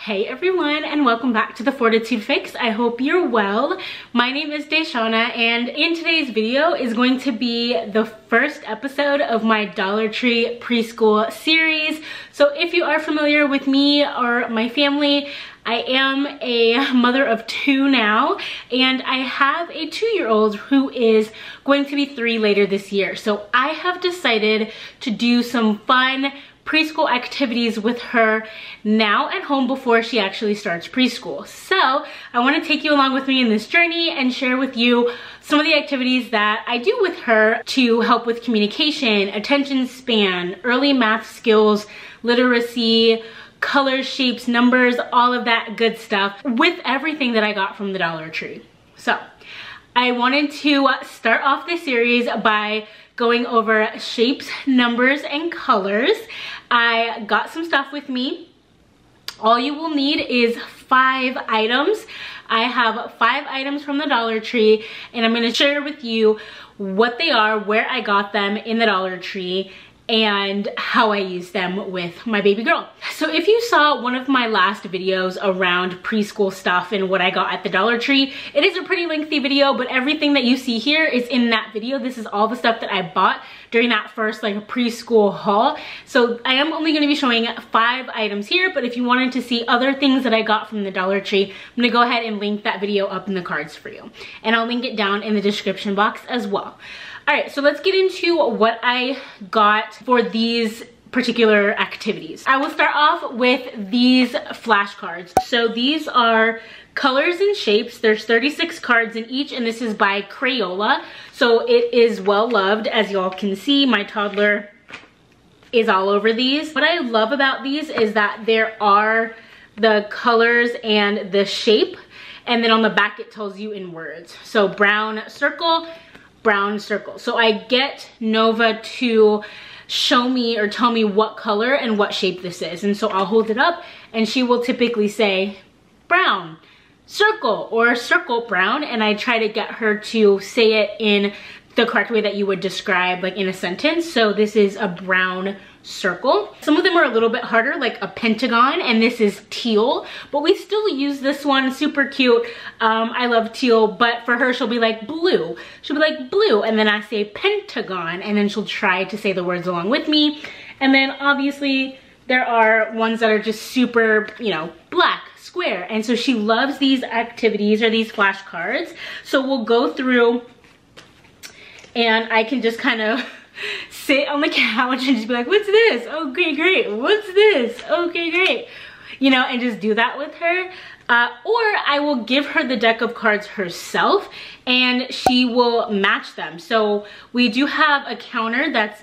Hey everyone, and welcome back to the Fortitude Fix. I hope you're well. My name is DaShanna, and in today's video is going to be the first episode of my Dollar Tree preschool series. So if you are familiar with me or my family, I am a mother of two now, and I have a 2-year-old who is going to be 3 later this year. So I have decided to do some fun preschool activities with her now at home before she actually starts preschool. So I want to take you along with me in this journey and share with you some of the activities that I do with her to help with communication, attention span, early math skills, literacy, colors, shapes, numbers, all of that good stuff with everything that I got from the Dollar Tree. So I wanted to start off this series by going over shapes, numbers, and colors. I got some stuff with me. All you will need is 5 items. I have 5 items from the Dollar Tree, and I'm gonna share with you what they are, where I got them in the Dollar Tree, and how I use them with my baby girl. So if you saw one of my last videos around preschool stuff and what I got at the Dollar Tree, it is a pretty lengthy video, but everything that you see here is in that video. This is all the stuff that I bought during that first preschool haul. So I am only gonna be showing 5 items here, but if you wanted to see other things that I got from the Dollar Tree, I'm gonna go ahead and link that video up in the cards for you. And I'll link it down in the description box as well. All right, so let's get into what I got for these particular activities. I will start off with these flashcards. So these are colors and shapes. There's 36 cards in each, and this is by Crayola. So it is well loved. As y'all can see, my toddler is all over these. What I love about these is that there are the colors and the shape, and then on the back it tells you in words. So brown circle, brown circle. So I get Nova to show me or tell me what color and what shape this is. And so I'll hold it up and she will typically say brown circle or circle brown, and I try to get her to say it in the correct way that you would describe in a sentence. So this is a brown circle. Some of them are a little bit harder, like a pentagon, and this is teal, but we still use this one. Super cute. I love teal, but for her, she'll be like blue. She'll be like blue, and then I say pentagon, and then she'll try to say the words along with me. And then obviously there are ones that are just super, black, square. And so she loves these activities or these flashcards. So we'll go through and I can just kind of sit on the couch and just be like, what's this? Okay, great. What's this? Okay, great. And just do that with her. Or I will give her the deck of cards herself and she will match them. So we do have a counter that's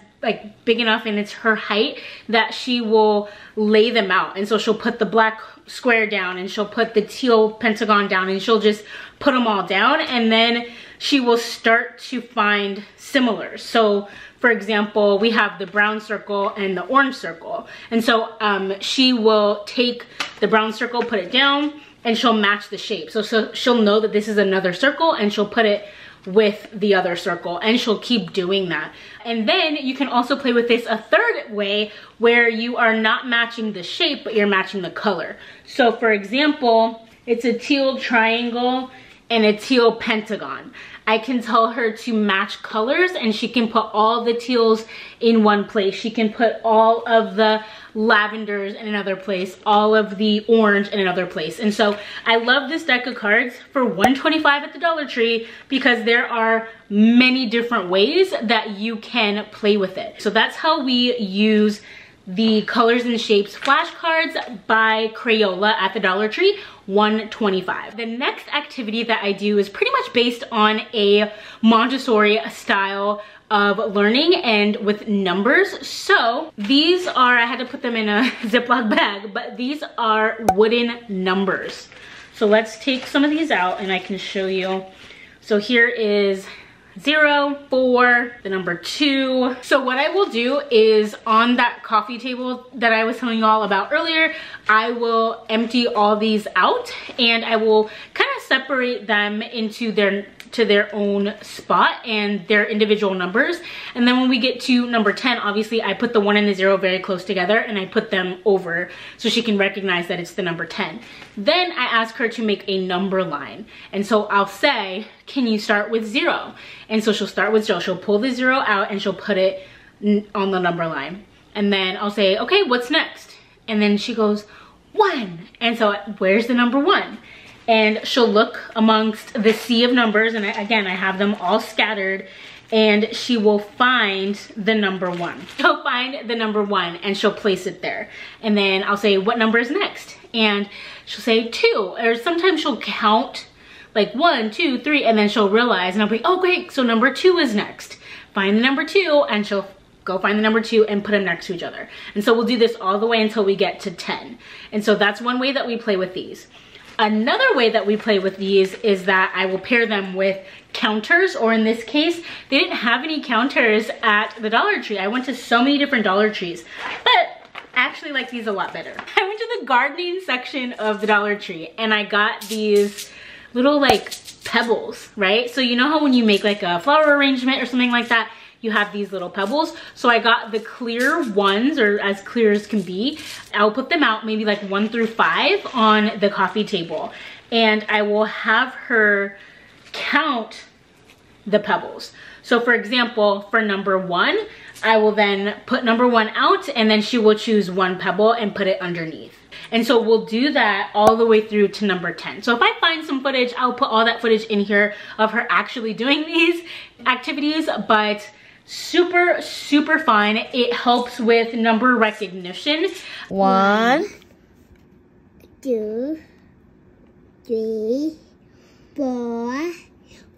big enough and it's her height that she will lay them out. And so she'll put the black square down and she'll put the teal pentagon down and she'll just put them all down, and then she will start to find similars. So for example, we have the brown circle and the orange circle. And so she will take the brown circle, put it down, and she'll match the shape. So she'll know that this is another circle and she'll put it with the other circle, and she'll keep doing that. And then you can also play with this a third way where you are not matching the shape, but you're matching the color. So for example, it's a teal triangle and a teal pentagon. I can tell her to match colors and she can put all the teals in one place. She can put all of the lavenders in another place, all of the orange in another place. And so I love this deck of cards for $1.25 at the Dollar Tree because there are many different ways that you can play with it. So that's how we use the colors and shapes flashcards by Crayola at the Dollar Tree, $1.25. The next activity that I do is pretty much based on a Montessori style of learning and with numbers. So these are, I had to put them in a Ziploc bag, but these are wooden numbers. So let's take some of these out and I can show you. So here is 0, 4, the number 2. So what I will do is on that coffee table that I was telling you all about earlier, I will empty all these out and I will kind of separate them into their own spot and their individual numbers. And then when we get to number 10, obviously I put the 1 and the 0 very close together and I put them over so she can recognize that it's the number 10. Then I ask her to make a number line. And so I'll say, can you start with 0? And so she'll start with 0. She'll pull the 0 out and she'll put it on the number line. And then I'll say, okay, what's next? And then she goes, 1. And so where's the number 1? And she'll look amongst the sea of numbers, and again, I have them all scattered, and she will find the number 1. She'll find the number 1 and she'll place it there. And then I'll say, what number is next? And she'll say 2, or sometimes she'll count like 1, 2, 3, and then she'll realize, and I'll be, oh great, so number 2 is next. Find the number 2, and she'll go find the number 2 and put them next to each other. And so we'll do this all the way until we get to 10. And so that's one way that we play with these. Another way that we play with these is that I will pair them with counters, or in this case, they didn't have any counters at the Dollar Tree. I went to so many different Dollar Trees, but I actually like these a lot better. I went to the gardening section of the Dollar Tree and I got these little like pebbles, right? So you know how when you make like a flower arrangement or something like that, you have these little pebbles. So I got the clear ones, or as clear as can be. I'll put them out maybe like 1 through 5 on the coffee table. And I will have her count the pebbles. So for example, for number 1, I will then put number 1 out, and then she will choose 1 pebble and put it underneath. And so we'll do that all the way through to number 10. So if I find some footage, I'll put all that footage in here of her actually doing these activities, but super, super fun. It helps with number recognition. 1, 2, 3, 4,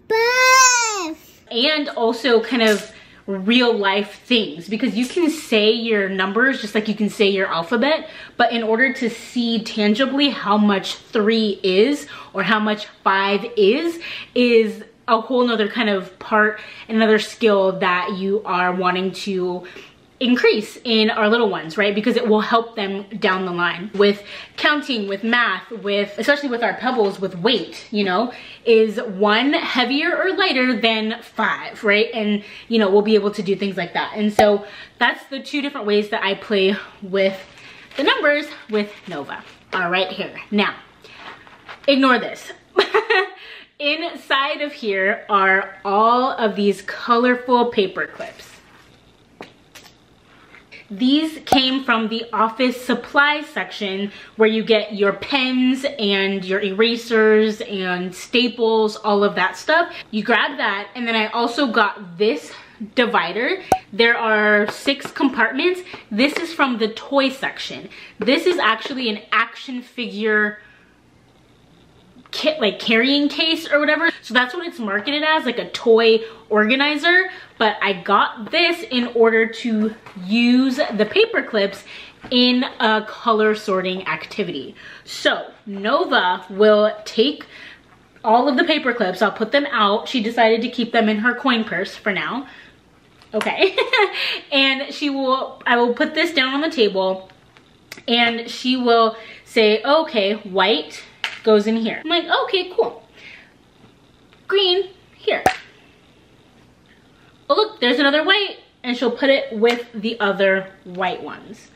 5. And also kind of real life things, because you can say your numbers just like you can say your alphabet, but in order to see tangibly how much 3 is or how much 5 is a whole nother kind of part, another skill that you are wanting to increase in our little ones, right? Because it will help them down the line with counting, with math, with, especially with our pebbles, with weight, you know, is 1 heavier or lighter than 5, right? And, you know, we'll be able to do things like that. And so that's the 2 different ways that I play with the numbers with Nova. All right, here. Now, ignore this. Inside of here are all of these colorful paper clips. These came from the office supplies section where you get your pens and your erasers and staples, all of that stuff. You grab that, and then I also got this divider. There are 6 compartments. This is from the toy section. This is actually an action figure kit, like carrying case or whatever. So that's what it's marketed as, like a toy organizer. But I got this in order to use the paper clips in a color sorting activity. So Nova will take all of the paper clips, I'll put them out. She decided to keep them in her coin purse for now. Okay. And I will put this down on the table, and she will say, okay, white goes in here. I'm like, okay, cool. Green, here. Oh look, there's another white, and she'll put it with the other white ones.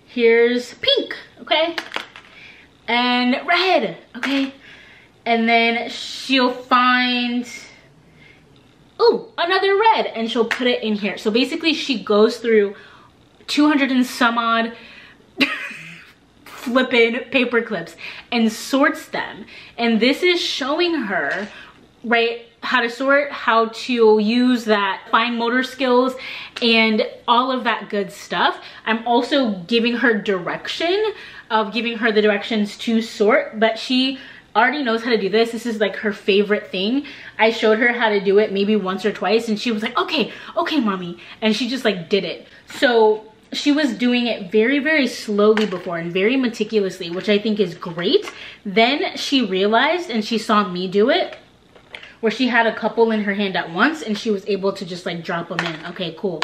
Here's pink, okay? And red, okay? And then she'll find, ooh, another red, and she'll put it in here. So basically she goes through 200 and some odd flippin' paper clips and sorts them. And this is showing her, right, how to sort, how to use that fine motor skills and all of that good stuff. I'm also giving her direction of giving her the directions to sort, but she already knows how to do this. This is like her favorite thing. I showed her how to do it maybe once or twice, and she was like, okay, mommy. And she just like did it. So she was doing it very, very slowly before and very meticulously, which I think is great. Then she realized, and she saw me do it, where she had a couple in her hand at once, and she was able to just like drop them in. Okay, cool.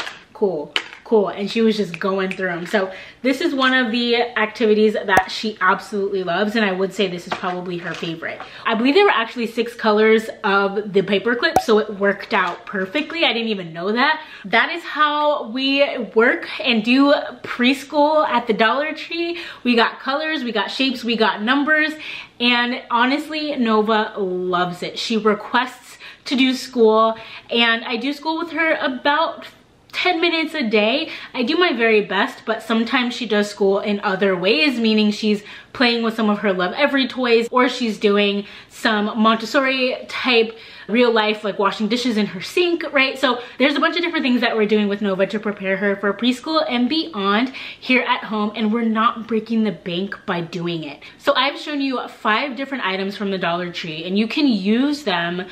cool, and she was just going through them. So this is one of the activities that she absolutely loves, and I would say this is probably her favorite. I believe there were actually 6 colors of the paper clip, so it worked out perfectly. I didn't even know that. That is how we work and do preschool at the Dollar Tree. We got colors, we got shapes, we got numbers, and honestly, Nova loves it. She requests to do school, and I do school with her about 10 minutes a day. I do my very best, but sometimes she does school in other ways, meaning she's playing with some of her Love Every toys, or she's doing some Montessori type real life, like washing dishes in her sink, right? So there's a bunch of different things that we're doing with Nova to prepare her for preschool and beyond here at home, and we're not breaking the bank by doing it. So I've shown you 5 different items from the Dollar Tree, and you can use them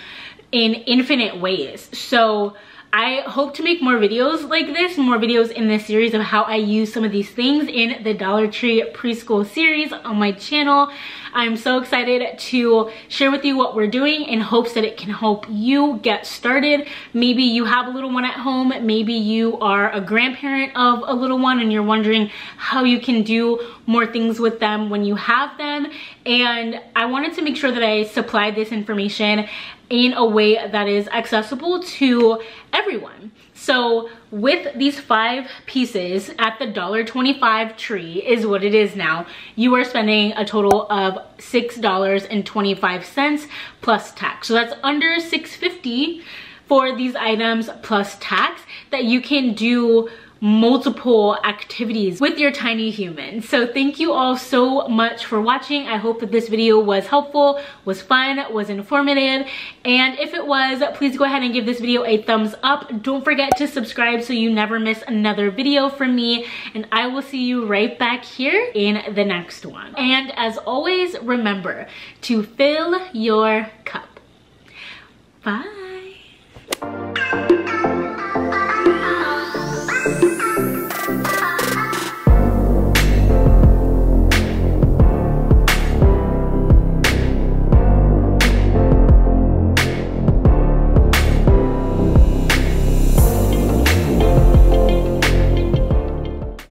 in infinite ways. So I hope to make more videos like this, more videos in this series of how I use some of these things in the Dollar Tree preschool series on my channel. I'm so excited to share with you what we're doing in hopes that it can help you get started. Maybe you have a little one at home, maybe you are a grandparent of a little one and you're wondering how you can do more things with them when you have them. And I wanted to make sure that I supplied this information in a way that is accessible to everyone. So with these 5 pieces at the $1.25 tree is what it is now, you are spending a total of $6.25 plus tax. So that's under $6.50 for these items plus tax that you can do multiple activities with your tiny human. So thank you all so much for watching. I hope that this video was helpful, was fun, was informative, and if it was, please go ahead and give this video a thumbs up. Don't forget to subscribe so you never miss another video from me, and I will see you right back here in the next one. And as always, remember to fill your cup. Bye.